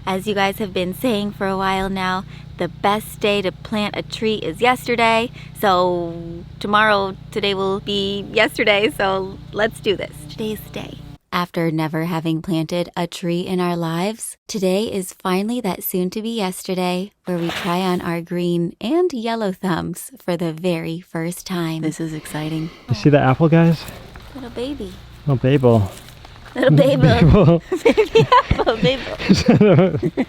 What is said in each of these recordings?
As you guys have been saying for a while now, the best day to plant a tree is yesterday. So today will be yesterday, so let's do this. Today's the day. After never having planted a tree in our lives, today is finally that soon-to-be yesterday where we try on our green and yellow thumbs for the very first time. This is exciting. You see the apple, guys? Little baby. Oh, Babel. Little Babel. Baby apple, Babel.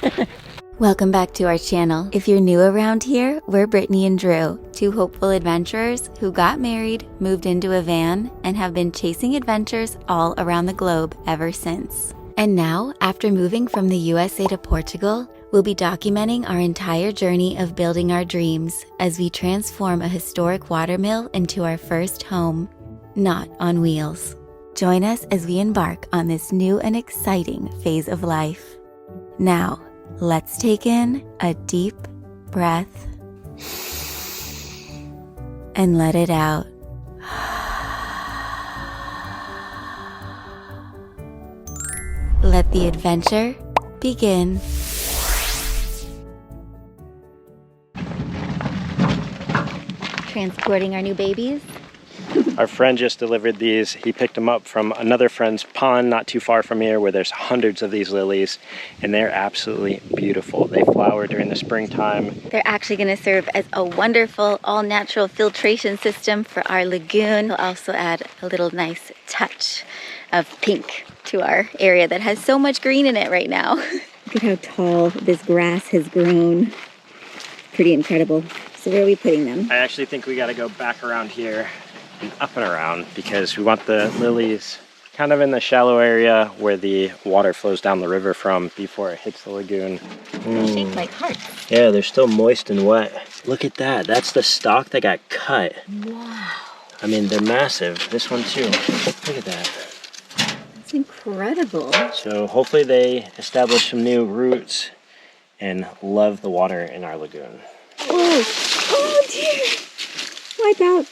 Welcome back to our channel. If you're new around here, we're Brittany and Drew, two hopeful adventurers who got married, moved into a van, and have been chasing adventures all around the globe ever since. And now, after moving from the USA to Portugal, we'll be documenting our entire journey of building our dreams as we transform a historic watermill into our first home, not on wheels. Join us as we embark on this new and exciting phase of life. Now, let's take in a deep breath and let it out. Let the adventure begin. Transporting our new babies. Our friend just delivered these. He picked them up from another friend's pond not too far from here where there's hundreds of these lilies, and they're absolutely beautiful. They flower during the springtime. They're actually going to serve as a wonderful all-natural filtration system for our lagoon. We'll also add a little nice touch of pink to our area that has so much green in it right now. Look at how tall this grass has grown. Pretty incredible. So where are we putting them? I actually think we got to go back around here and up and around because we want the lilies kind of in the shallow area where the water flows down the river from before it hits the lagoon. They're shaped like hearts. Yeah, they're still moist and wet. Look at that. That's the stalk that got cut. Wow. I mean, they're massive. This one too. Look at that. That's incredible. So hopefully they establish some new roots and love the water in our lagoon. Oh dear. Wipe out.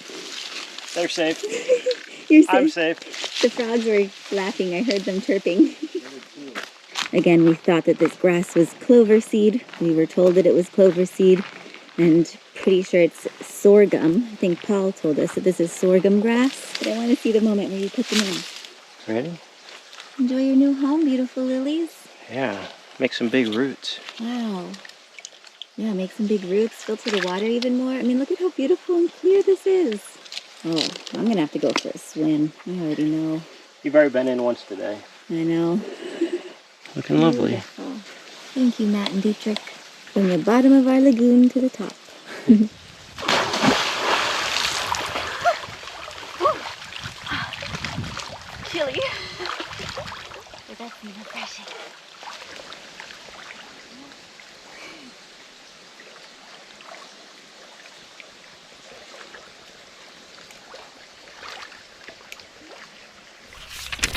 They're safe. You're safe. I'm safe. The frogs were laughing. I heard them chirping. Again, we thought that this grass was clover seed. We were told that it was clover seed, and pretty sure it's sorghum. I think Paul told us that this is sorghum grass. But I want to see the moment where you put them in. Ready? Enjoy your new home, beautiful lilies. Yeah, make some big roots. Wow. Yeah, make some big roots, filter the water even more. I mean, look at how beautiful and clear this is. Oh, I'm gonna have to go for a swim. I already know. You've already been in once today. I know. Looking lovely. Beautiful. Thank you, Matt and Dietrich. From the bottom of our lagoon to the top. Chilly. But that's refreshing.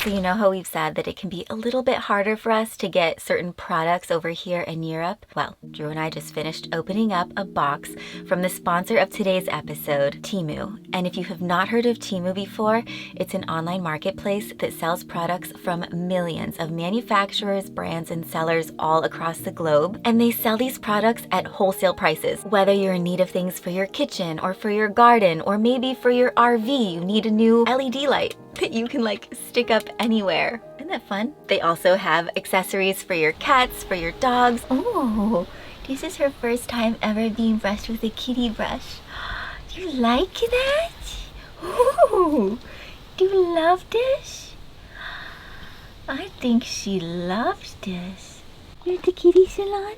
So you know how we've said that it can be a little bit harder for us to get certain products over here in Europe? Well, Drew and I just finished opening up a box from the sponsor of today's episode, Teamu. And if you have not heard of Teamu before, it's an online marketplace that sells products from millions of manufacturers, brands, and sellers all across the globe. And they sell these products at wholesale prices. Whether you're in need of things for your kitchen or for your garden, or maybe for your RV, you need a new LED light that you can stick up anywhere. Isn't that fun? They also have accessories for your cats, for your dogs. Oh, this is her first time ever being brushed with a kitty brush. Do you like that? Ooh, do you love this? I think she loves this. You're the kitty salon?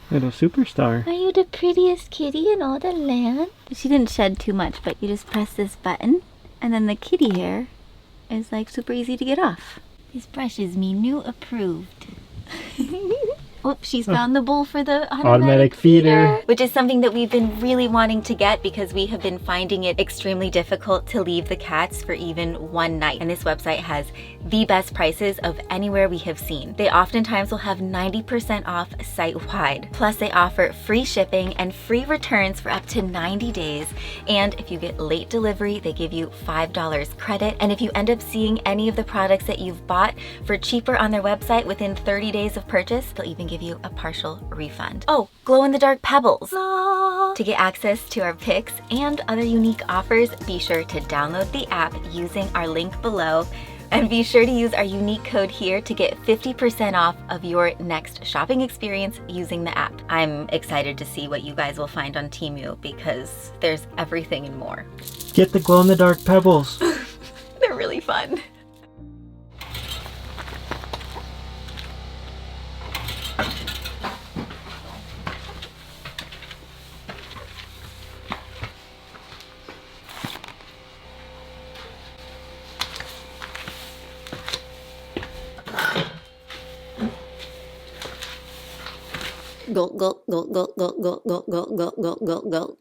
Little superstar. Are you the prettiest kitty in all the land? She didn't shed too much, but you just press this button and then the kitty hair is super easy to get off. This brush is Minu approved. Oh, she's found the bowl for the automatic feeder, which is something that we've been really wanting to get because we have been finding it extremely difficult to leave the cats for even one night. And this website has the best prices of anywhere we have seen. They oftentimes will have 90% off site-wide. Plus they offer free shipping and free returns for up to 90 days. And if you get late delivery, they give you $5 credit. And if you end up seeing any of the products that you've bought for cheaper on their website within 30 days of purchase, they'll even give give you a partial refund. Oh, glow-in-the-dark pebbles! To get access to our picks and other unique offers, be sure to download the app using our link below. And be sure to use our unique code here to get 50% off of your next shopping experience using the app. I'm excited to see what you guys will find on Teamu because there's everything and more. Get the glow-in-the-dark pebbles. They're really fun. Go, go, go, go, go, go, go, go, go, go, go, go.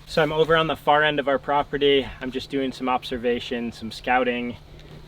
So I'm over on the far end of our property. I'm just doing some observation, some scouting.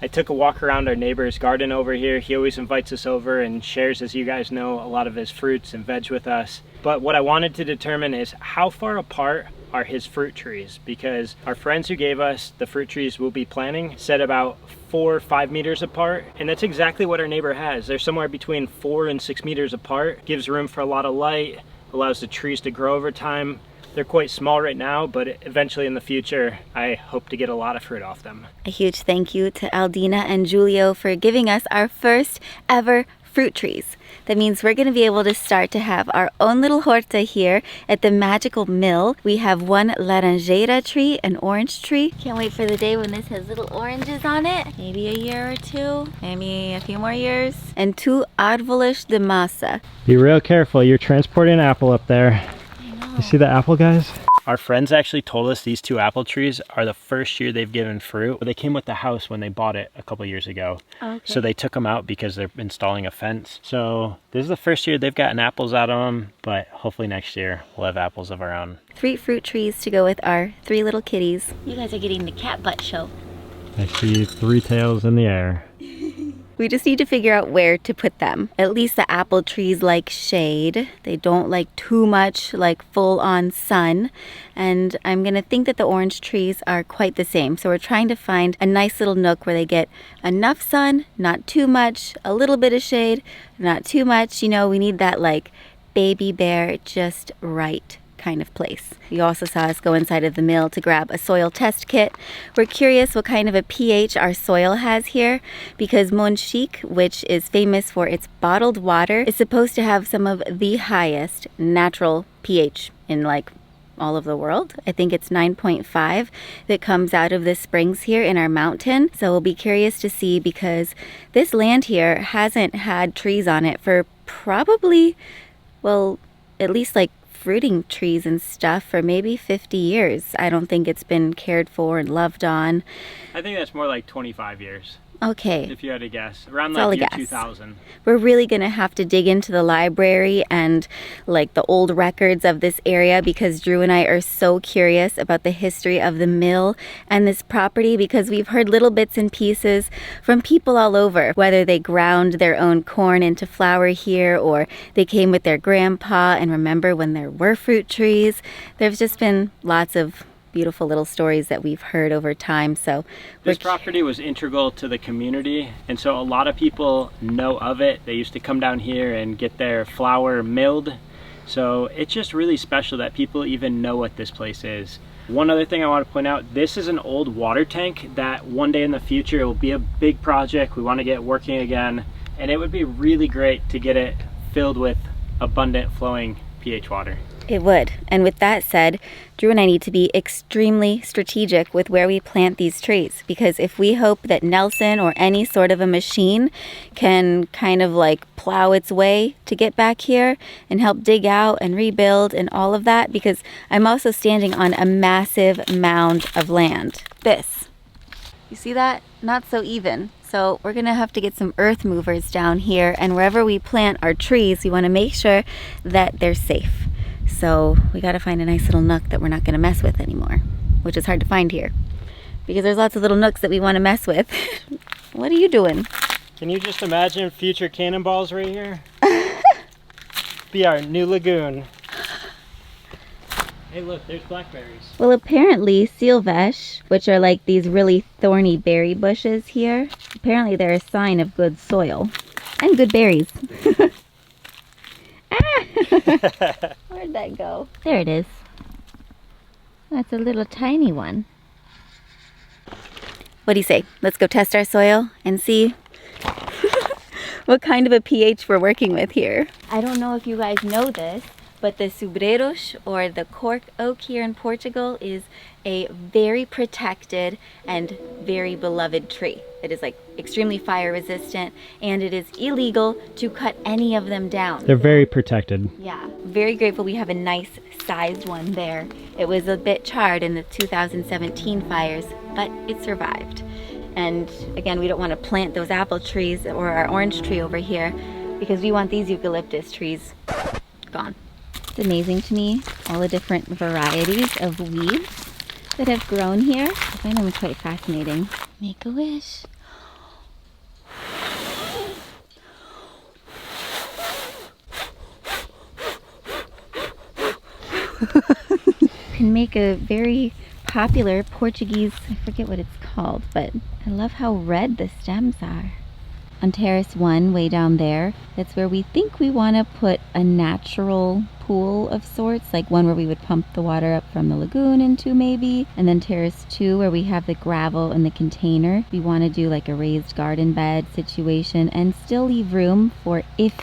I took a walk around our neighbor's garden over here. He always invites us over and shares, as you guys know, a lot of his fruits and veg with us. But what I wanted to determine is how far apart are his fruit trees, because our friends who gave us the fruit trees we'll be planting said about 4 or 5 meters apart, and that's exactly what our neighbor has. They're somewhere between 4 and 6 meters apart. Gives room for a lot of light, allows the trees to grow over time. They're quite small right now, but eventually in the future I hope to get a lot of fruit off them. A huge thank you to Aldina and Julio for giving us our first ever fruit trees. That means we're going to be able to start to have our own little horta here at the magical mill. We have one laranjeira tree, an orange tree. Can't wait for the day when this has little oranges on it. Maybe a year or two, maybe a few more years. And 2 árboles de massa. Be real careful, you're transporting an apple up there. I know. You see the apple, guys? Our friends actually told us these 2 apple trees are the first year they've given fruit. They came with the house when they bought it a couple years ago. Okay. So they took them out because they're installing a fence. So this is the first year they've gotten apples out of them, but hopefully next year we'll have apples of our own. 3 fruit trees to go with our 3 little kitties. You guys are getting the cat butt show. I see 3 tails in the air. We just need to figure out where to put them. At least the apple trees like shade. They don't like too much like full on sun. And I'm gonna think that the orange trees are quite the same. So we're trying to find a nice little nook where they get enough sun, not too much, a little bit of shade, not too much. You know, we need that like baby bear just right kind of place. You also saw us go inside of the mill to grab a soil test kit. We're curious what kind of a pH our soil has here because Monchique, which is famous for its bottled water, is supposed to have some of the highest natural pH in like all of the world. I think it's 9.5 that comes out of the springs here in our mountain. So we'll be curious to see because this land here hasn't had trees on it for probably, well, at least like fruiting trees and stuff for maybe 50 years. I don't think it's been cared for and loved on. I think that's more like 25 years. Okay. If you had to guess. Around like year 2000. We're really gonna have to dig into the library and like the old records of this area because Drew and I are so curious about the history of the mill and this property because we've heard little bits and pieces from people all over, whether they ground their own corn into flour here or they came with their grandpa and remember when there were fruit trees. There's just been lots of beautiful little stories that we've heard over time. So this property was integral to the community, and so a lot of people know of it. They used to come down here and get their flour milled, so it's just really special that people even know what this place is. One other thing I want to point out, this is an old water tank that one day in the future it will be a big project. We want to get working again, and it would be really great to get it filled with abundant flowing pH water. It would. And with that said, Drew and I need to be extremely strategic with where we plant these trees because if we hope that Nelson or any sort of a machine can kind of like plow its way to get back here and help dig out and rebuild and all of that, because I'm also standing on a massive mound of land. This. You see that? Not so even. So we're gonna have to get some earth movers down here, and wherever we plant our trees, we wanna make sure that they're safe. So we gotta find a nice little nook that we're not gonna mess with anymore, which is hard to find here because there's lots of little nooks that we wanna mess with. What are you doing? Can you just imagine future cannonballs right here? Be our new lagoon. Hey, look, there's blackberries. Well, apparently silvesh, which are like these really thorny berry bushes here, apparently they're a sign of good soil and good berries. Ah! Where'd that go? There it is. That's a little tiny one. What do you say? Let's go test our soil and see what kind of a pH we're working with here. I don't know if you guys know this, but the Sobreiros, or the Cork Oak here in Portugal, is a very protected and very beloved tree. It is like extremely fire resistant, and it is illegal to cut any of them down. They're very protected. Yeah, very grateful we have a nice sized one there. It was a bit charred in the 2017 fires, but it survived. And again, we don't want to plant those apple trees or our orange tree over here because we want these eucalyptus trees gone. It's amazing to me, all the different varieties of weeds that have grown here. I find them quite fascinating. Make a wish. Can make a very popular Portuguese, I forget what it's called, but I love how red the stems are. On terrace 1, way down there, that's where we think we want to put a natural pool of sorts, like one where we would pump the water up from the lagoon into maybe. And then terrace 2, where we have the gravel in the container. We want to do like a raised garden bed situation and still leave room for if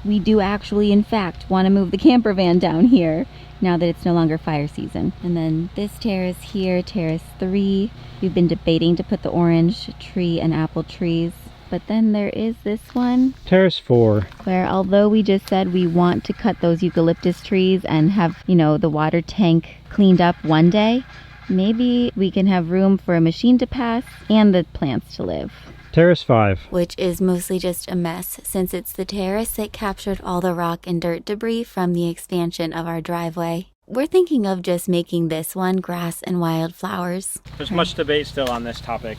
we do actually in fact want to move the camper van down here now that it's no longer fire season. And then this terrace here, terrace 3, we've been debating to put the orange tree and apple trees. But then there is this one. Terrace 4. Where although we just said we want to cut those eucalyptus trees and have, you know, the water tank cleaned up one day, maybe we can have room for a machine to pass and the plants to live. Terrace 5. Which is mostly just a mess since it's the terrace that captured all the rock and dirt debris from the expansion of our driveway. We're thinking of just making this one grass and wildflowers. There's much debate still on this topic.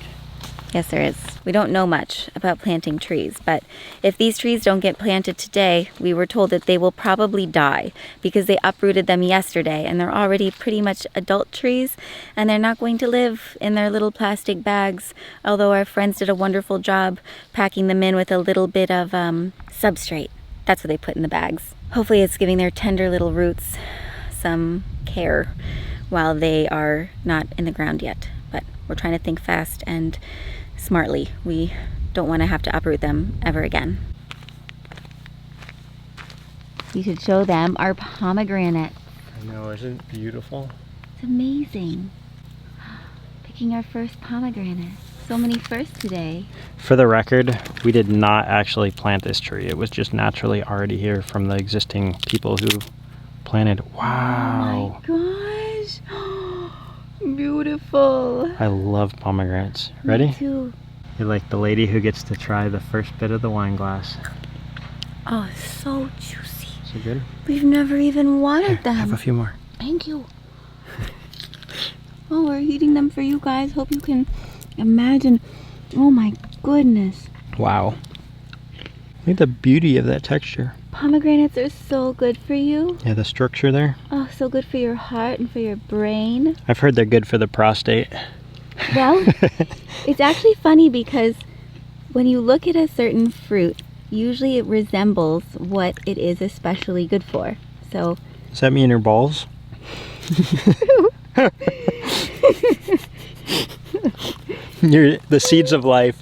Yes, there is. We don't know much about planting trees, but if these trees don't get planted today, we were told that they will probably die because they uprooted them yesterday and they're already pretty much adult trees and they're not going to live in their little plastic bags, although our friends did a wonderful job packing them in with a little bit of substrate. That's what they put in the bags. Hopefully it's giving their tender little roots some care while they are not in the ground yet, but we're trying to think fast and smartly. We don't want to have to uproot them ever again. You should show them our pomegranate. I know, isn't it beautiful? It's amazing. Picking our first pomegranate. So many firsts today. For the record, we did not actually plant this tree. It was just naturally already here from the existing people who planted. Wow. Oh my gosh. Beautiful. I love pomegranates. Ready? Me too. You're like the lady who gets to try the first bit of the wine glass. Oh, it's so juicy. Is it good? We've never even wanted them. Have a few more. Thank you. Oh, we're heating them for you guys. Hope you can imagine. Oh my goodness. Wow. Look at the beauty of that texture. Pomegranates are so good for you. Yeah, the structure there. Oh, so good for your heart and for your brain. I've heard they're good for the prostate. Well, it's actually funny because when you look at a certain fruit, usually it resembles what it is especially good for. So, does that mean your balls? You're the seeds of life.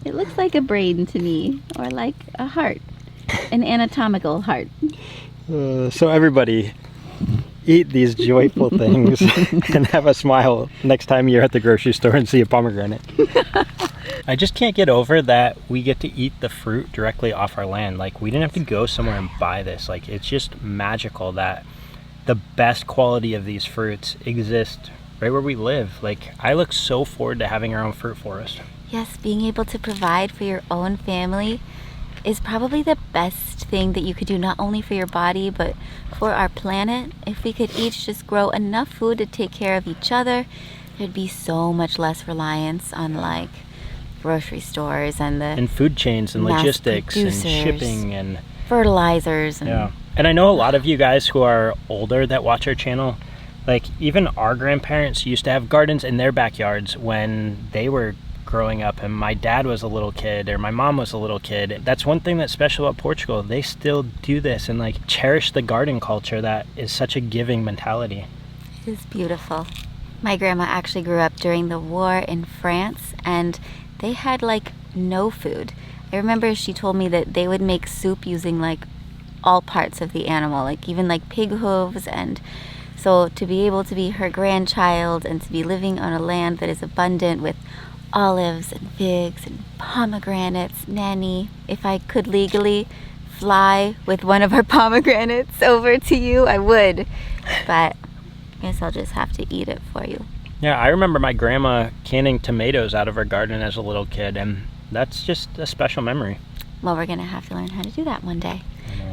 It looks like a brain to me, or like a heart, an anatomical heart. So everybody, eat these joyful things and have a smile next time you're at the grocery store and see a pomegranate. I just can't get over that we get to eat the fruit directly off our land. Like, we didn't have to go somewhere and buy this. Like, it's just magical that the best quality of these fruits exist right where we live. Like, I look so forward to having our own fruit forest. Yes, being able to provide for your own family is probably the best thing that you could do, not only for your body, but for our planet. If we could each just grow enough food to take care of each other, there'd be so much less reliance on grocery stores and the and food chains and mass logistics producers. and shipping and fertilizers. And Yeah. And I know a lot of you guys who are older that watch our channel, like even our grandparents used to have gardens in their backyards when they were growing up, and my dad was a little kid or my mom was a little kid. That's one thing that's special about Portugal. They still do this and like cherish the garden culture that is such a giving mentality. It is beautiful. My grandma actually grew up during the war in France, and they had like no food. I remember she told me that they would make soup using like all parts of the animal, like even like pig hooves. And so to be able to be her grandchild and to be living on a land that is abundant with olives and figs and pomegranates, Nanny, if I could legally fly with one of our pomegranates over to you, I would. But I guess I'll just have to eat it for you. Yeah, I remember my grandma canning tomatoes out of her garden as a little kid, and that's just a special memory. Well, we're gonna have to learn how to do that one day.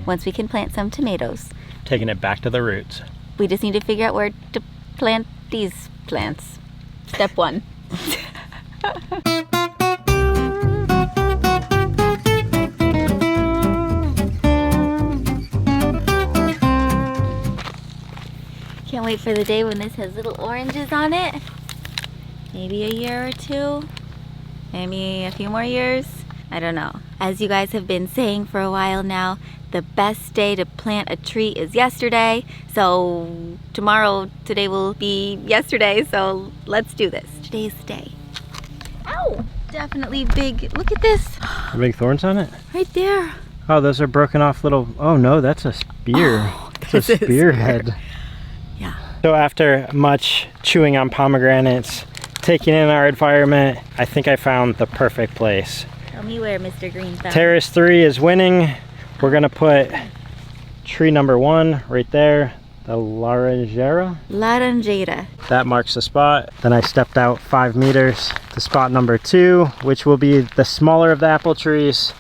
Once we can plant some tomatoes. Taking it back to the roots. We just need to figure out where to plant these plants. Step one. Can't wait for the day when this has little oranges on it. Maybe a year or two. Maybe a few more years. I don't know. As you guys have been saying for a while now, the best day to plant a tree is yesterday. So today will be yesterday. So let's do this. Today's the day. Ow! Definitely big. Look at this. Big thorns on it? Right there. Oh, those are broken off little, oh no, that's a spear. Oh, it's a spearhead. Yeah. So after much chewing on pomegranates, taking in our environment, I think I found the perfect place. Tell me where, Mr. Green Thumb. Terrace 3 is winning. We're gonna put tree number 1 right there, the Laranjeira. Laranjeira. That marks the spot. Then I stepped out 5 meters to spot number 2, which will be the smaller of the apple trees.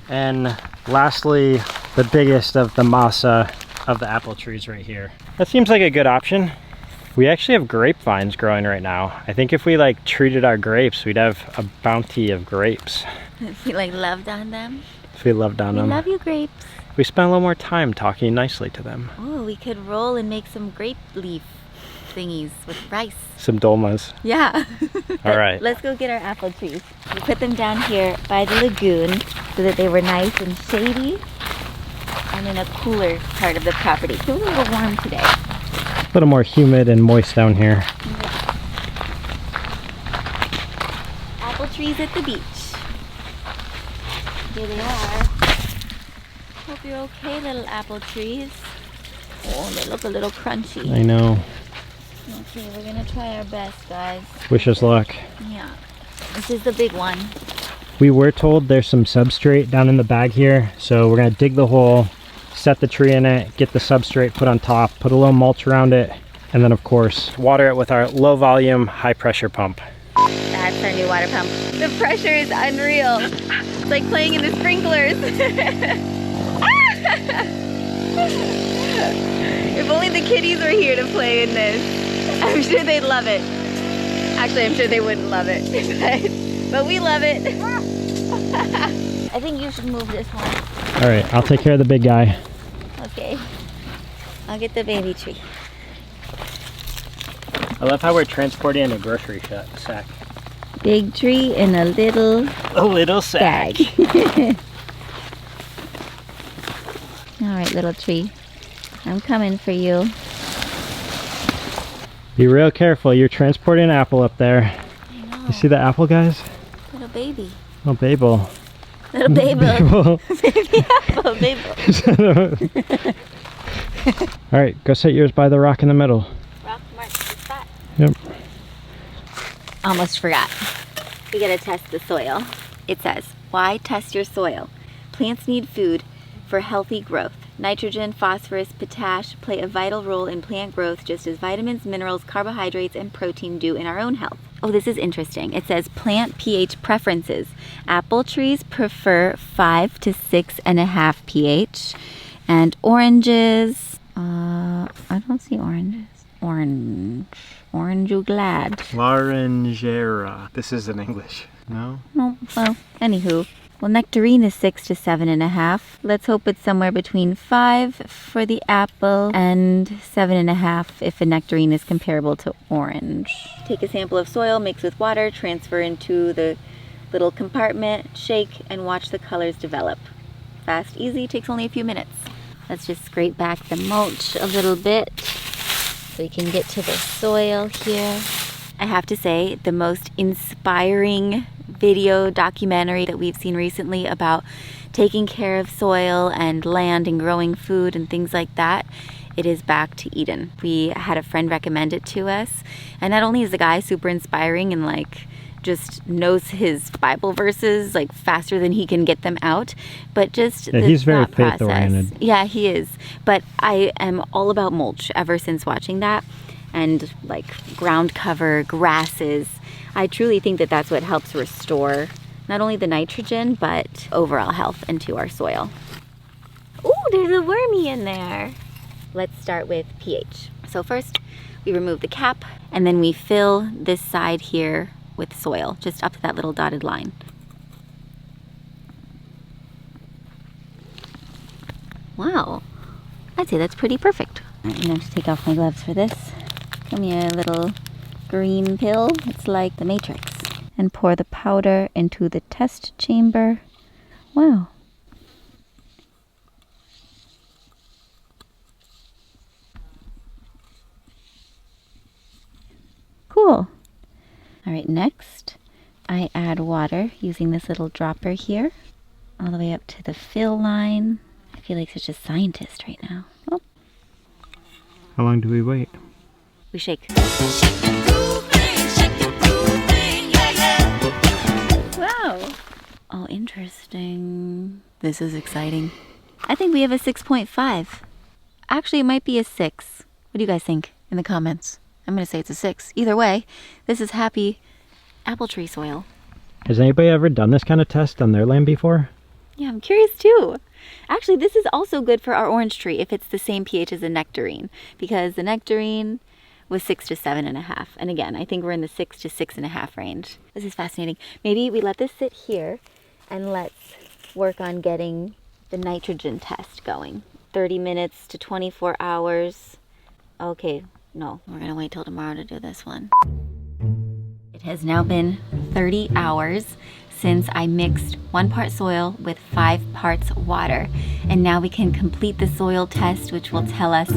And lastly, the biggest of the masa of the apple trees right here. That seems like a good option. We actually have grapevines growing right now. I think if we like treated our grapes, we'd have a bounty of grapes. If you like loved on them. If we loved on them. We love you, grapes. We spent a little more time talking nicely to them. Oh, we could roll and make some grape leaf thingies with rice. Some dolmas. Yeah. All right. Let's go get our apple trees. We put them down here by the lagoon so that they were nice and shady and in a cooler part of the property. It's a little warm today. A little more humid and moist down here. Yeah. Apple trees at the beach. Here they are. Hope you're okay, little apple trees. Oh, they look a little crunchy. I know. Okay, we're gonna try our best, guys. Wish us luck. Yeah. This is the big one. We were told there's some substrate down in the bag here, so we're gonna dig the hole, set the tree in it, get the substrate put on top, put a little mulch around it, and then of course water it with our low volume, high pressure pump. That's our new water pump. The pressure is unreal. It's like playing in the sprinklers. If only the kitties were here to play in this. I'm sure they'd love it. Actually, I'm sure they wouldn't love it, but we love it. I think you should move this one. All right, I'll take care of the big guy. Okay. I'll get the baby tree. I love how we're transporting in a grocery sack. Big tree in a little sack. bag. All right, little tree. I'm coming for you. Be real careful. You're transporting an apple up there. I know. You see the apple, guys? Little baby. Oh, Babel. Little baby. Babel. Baby apple, baby. All right, go set yours by the rock in the middle. Rock marks the spot. Yep. Almost forgot. We gotta test the soil. It says, why test your soil? Plants need food for healthy growth. Nitrogen, phosphorus, potash play a vital role in plant growth just as vitamins, minerals, carbohydrates, and protein do in our own health. Oh, this is interesting. It says plant pH preferences. Apple trees prefer 5 to 6.5 pH. And oranges, I don't see oranges. Orange you glad. Laranjeira. This is in English. No? No, well, anywho. Well, nectarine is 6 to 7.5. Let's hope it's somewhere between 5 for the apple and 7.5 if a nectarine is comparable to orange. Take a sample of soil, mix with water, transfer into the little compartment, shake, and watch the colors develop. Fast, easy, takes only a few minutes. Let's just scrape back the mulch a little bit so we can get to the soil here. I have to say, the most inspiring video documentary that we've seen recently about taking care of soil and land and growing food and things like that, it is Back to Eden. We had a friend recommend it to us, and not only is the guy super inspiring and like just knows his Bible verses like faster than he can get them out, but just he's very faith oriented. Yeah, he is. But I am all about mulch ever since watching that, and like ground cover, grasses. I truly think that that's what helps restore not only the nitrogen, but overall health into our soil. Ooh, there's a wormy in there. Let's start with pH. So first, we remove the cap, and then we fill this side here with soil, just up to that little dotted line. Wow, I'd say that's pretty perfect. I'm gonna have to take off my gloves for this. Give me a little green pill, it's like the Matrix. And pour the powder into the test chamber. Wow. Cool. All right, next I add water using this little dropper here, all the way up to the fill line. I feel like such a scientist right now. Oh. How long do we wait? We shake. Wow. Oh, interesting. This is exciting. I think we have a 6.5. Actually, it might be a 6. What do you guys think in the comments? I'm going to say it's a 6. Either way, this is happy apple tree soil. Has anybody ever done this kind of test on their land before? Yeah, I'm curious too. Actually, this is also good for our orange tree if it's the same pH as the nectarine, because the nectarine was 6 to 7.5. And again, I think we're in the 6 to 6.5 range. This is fascinating. Maybe we let this sit here and let's work on getting the nitrogen test going. 30 minutes to 24 hours. Okay, no, we're gonna wait till tomorrow to do this one. It has now been 30 hours since I mixed 1 part soil with 5 parts water. And now we can complete the soil test, which will tell us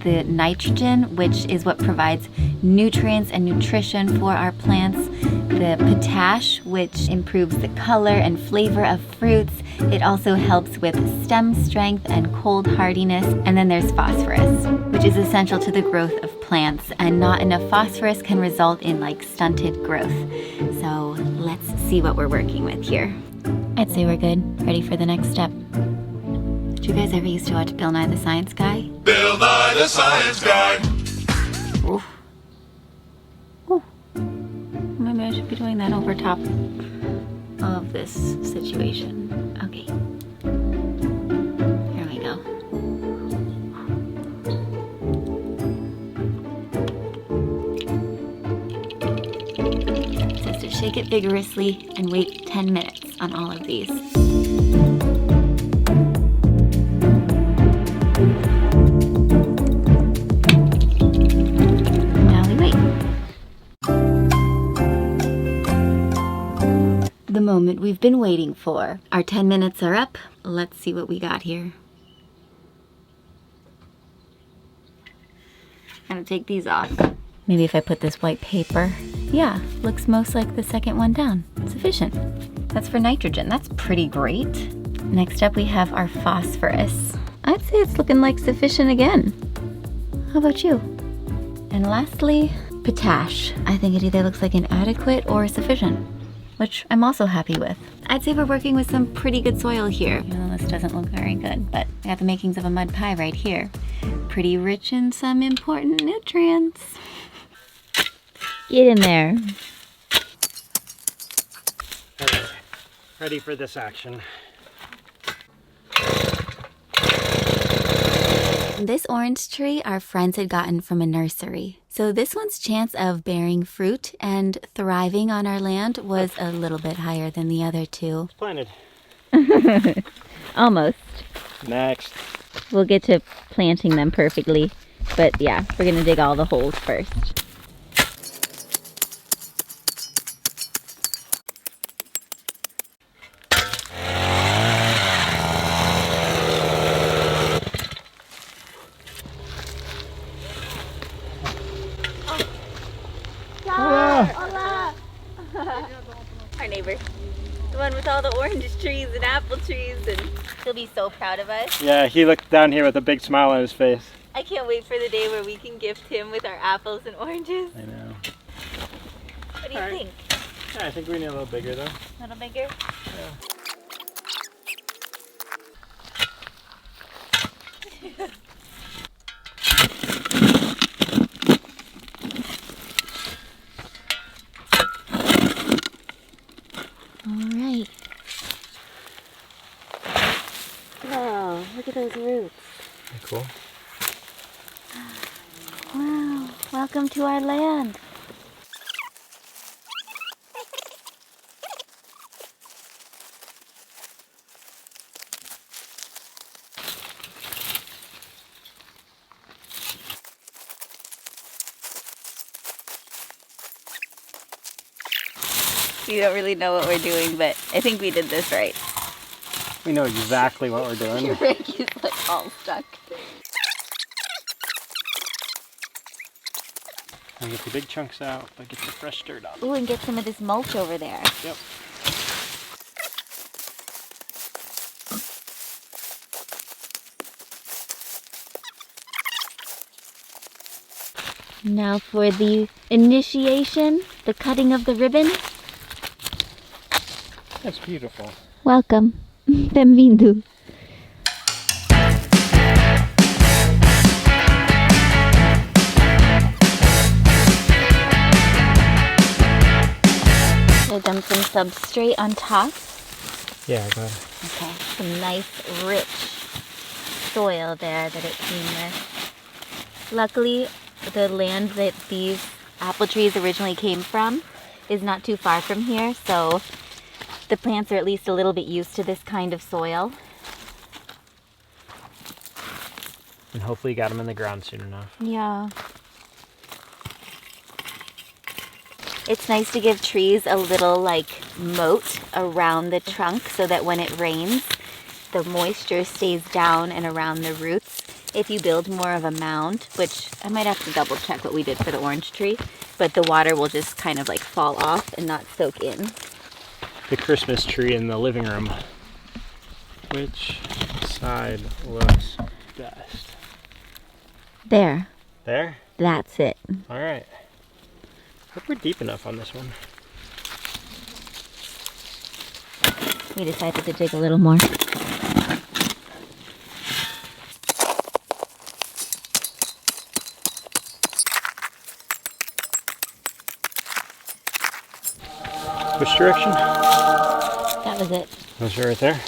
the nitrogen, which is what provides nutrients and nutrition for our plants, the potash, which improves the color and flavor of fruits. It also helps with stem strength and cold hardiness. And then there's phosphorus, which is essential to the growth of plants, and not enough phosphorus can result in like stunted growth. So let's see what we're working with here. I'd say we're good. Ready for the next step. Did you guys ever used to watch Bill Nye the Science Guy? Bill Nye the Science Guy. Oof. Ooh. Maybe I should be doing that over top of this situation. Okay. Here we go. It says to shake it vigorously and wait 10 minutes on all of these. The moment we've been waiting for. Our 10 minutes are up. Let's see what we got here. I'm gonna take these off. Maybe if I put this white paper. Yeah, looks most like the second one down. Sufficient. That's for nitrogen. That's pretty great. Next up we have our phosphorus. I'd say it's looking like sufficient again. How about you? And lastly, potash. I think it either looks like inadequate or sufficient, which I'm also happy with. I'd say we're working with some pretty good soil here. Even though this doesn't look very good, but I got the makings of a mud pie right here. Pretty rich in some important nutrients. Get in there. Okay. Ready for this action. This orange tree our friends had gotten from a nursery. So this one's chance of bearing fruit and thriving on our land was a little bit higher than the other two. It's planted. Almost. Next. We'll get to planting them perfectly. But yeah, we're gonna dig all the holes first. Hola! Our neighbor. The one with all the orange trees and apple trees, and he'll be so proud of us. Yeah, he looked down here with a big smile on his face. I can't wait for the day where we can gift him with our apples and oranges. I know. What do you think? Yeah, I think we need a little bigger though. A little bigger? Yeah. All right. Oh, look at those roots. Cool. Wow, welcome to our land. We don't really know what we're doing, but I think we did this right. We know exactly what we're doing. Your rake is like all stuck. And get the big chunks out, but get the fresh dirt up. Ooh, and get some of this mulch over there. Yep. Now for the initiation, the cutting of the ribbon. That's beautiful. Welcome. Bem-vindo. So dump some substrate on top. Yeah, go ahead. Okay, some nice rich soil there that it came with. Luckily, the land that these apple trees originally came from is not too far from here, so the plants are at least a little bit used to this kind of soil. And hopefully you got them in the ground soon enough. Yeah. It's nice to give trees a little like moat around the trunk so that when it rains, the moisture stays down and around the roots. If you build more of a mound, which I might have to double check what we did for the orange tree, but the water will just kind of like fall off and not soak in. The Christmas tree in the living room. Which side looks best? There. There? That's it. All right. Hope we're deep enough on this one. We decided to dig a little more. Which direction? That was it. Was it right there?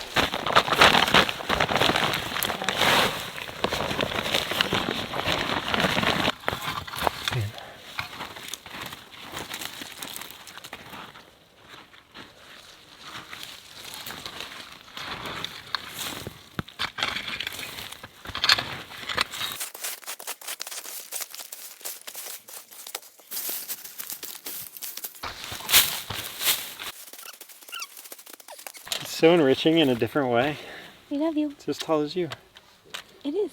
So enriching in a different way. We love you. It's as tall as you. It is.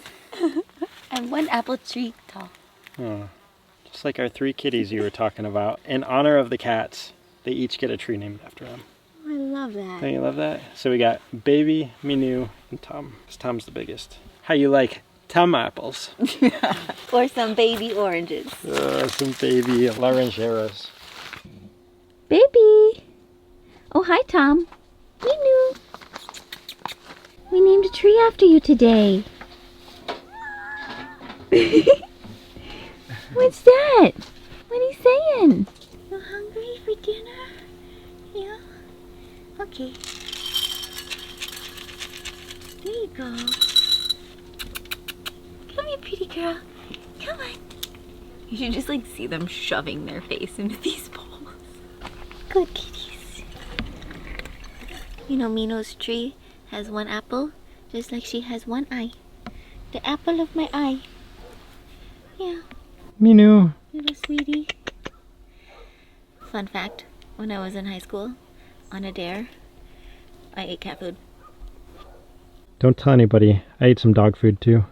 I'm one apple tree tall. Oh, just like our 3 kitties you were talking about. In honor of the cats, they each get a tree named after them. I love that. Don't you love that? So we got Baby, Minu, and Tom. 'Cause Tom's the biggest. How you like Tom apples? Or some baby oranges. Some baby laranjeras. Baby! Oh, hi, Tom. Minu. We named a tree after you today. What's that? What are you saying? You hungry for dinner? Yeah? Okay. There you go. Come here, pretty girl. Come on. You should just like see them shoving their face into these bowls. Good kitties. You know, Mino's tree has one apple, just like she has one eye. The apple of my eye. Yeah, Minu. little sweetie. Fun fact, when I was in high school, on a dare, I ate cat food. Don't tell anybody. I ate some dog food too.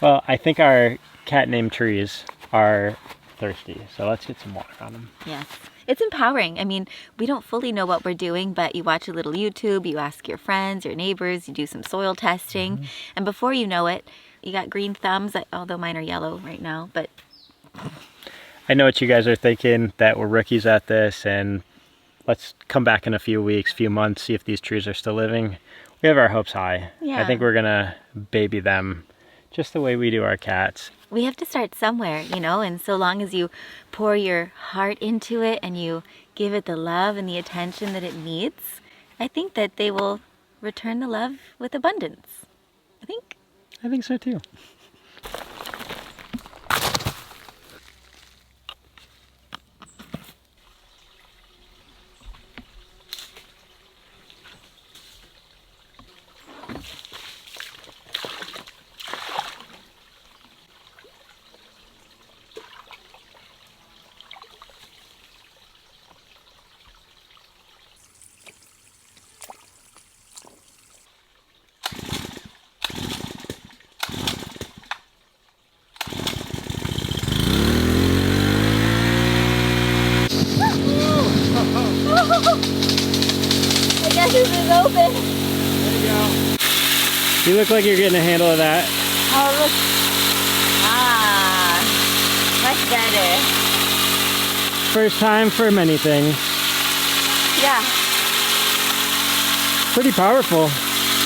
Well, I think our cat named trees are thirsty, so let's get some water on them. Yes. It's empowering. I mean, we don't fully know what we're doing, but you watch a little YouTube, you ask your friends, your neighbors, you do some soil testing, and before you know it, you got green thumbs, although mine are yellow right now, but... I know what you guys are thinking, that we're rookies at this, and let's come back in a few weeks, few months, see if these trees are still living. We have our hopes high. Yeah. I think we're gonna baby them just the way we do our cats. We have to start somewhere, you know, and so long as you pour your heart into it and you give it the love and the attention that it needs, I think that they will return the love with abundance. I think so too. I guess this is open. There you go. You look like you're getting a handle of that. Oh, look. Ah, much better. First time for many things. Yeah. Pretty powerful.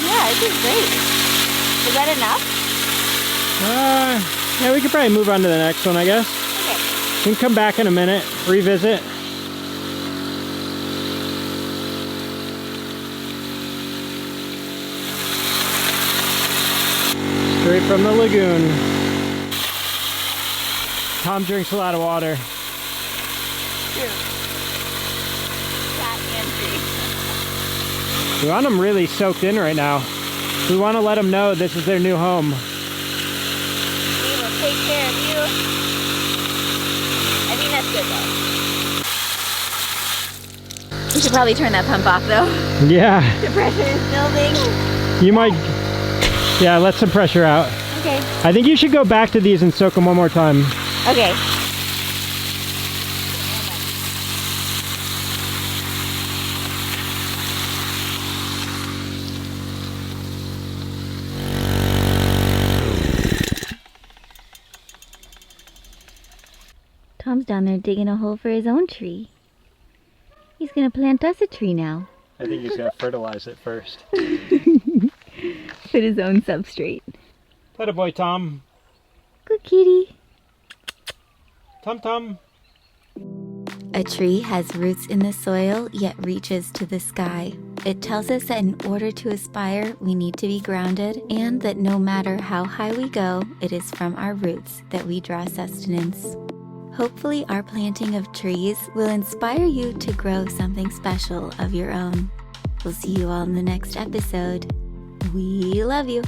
Yeah, it is great. Is that enough? Yeah, we could probably move on to the next one, I guess. Okay. We can come back in a minute, revisit. Straight from the lagoon. Tom drinks a lot of water. True. Cat and tree. We want them really soaked in right now. We want to let them know this is their new home. We will take care of you. I think that's good though. We should probably turn that pump off though. Yeah. The pressure is building. You might... Yeah, let some pressure out. Okay. I think you should go back to these and soak them one more time. Okay. Tom's down there digging a hole for his own tree. He's gonna plant us a tree now. I think he's gonna fertilize it first. Put his own substrate. Atta boy, Tom. Good kitty. Tom. A tree has roots in the soil, yet reaches to the sky. It tells us that in order to aspire, we need to be grounded, and that no matter how high we go, it is from our roots that we draw sustenance. Hopefully, our planting of trees will inspire you to grow something special of your own. We'll see you all in the next episode. We love you.